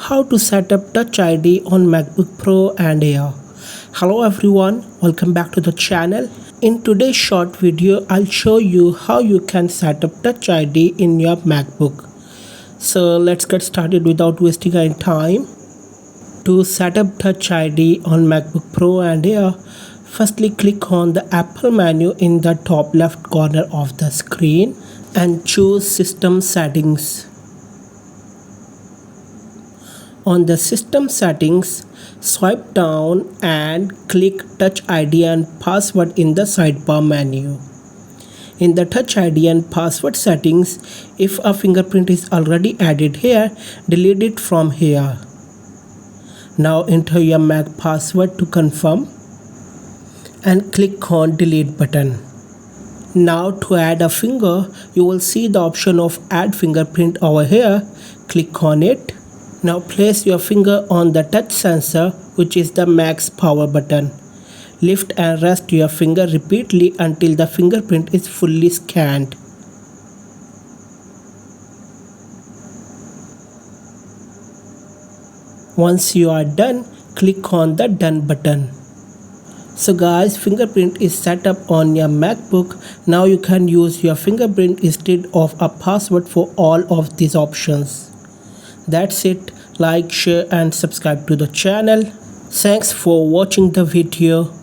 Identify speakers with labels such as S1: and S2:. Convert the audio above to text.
S1: How to set up Touch ID on MacBook Pro and Air. Hello everyone, welcome back to the channel. In today's short video, I'll show you how you can set up Touch ID in your MacBook. So let's get started without wasting any time. To set up Touch ID on MacBook Pro and Air, firstly click on the Apple menu in the top left corner of the screen and choose System Settings. On the System Settings, swipe down and click Touch ID and Password in the sidebar menu. In the Touch ID and Password settings, if a fingerprint is already added here, delete it from here. Now enter your Mac password to confirm and click on Delete button. Now to add a finger, you will see the option of Add Fingerprint over here. Click on it. Now place your finger on the touch sensor, which is the Mac's power button. Lift and rest your finger repeatedly until the fingerprint is fully scanned. Once you are done, click on the Done button. So guys, fingerprint is set up on your MacBook. Now you can use your fingerprint instead of a password for all of these options. That's it. Like, share and subscribe to the channel. Thanks for watching the video.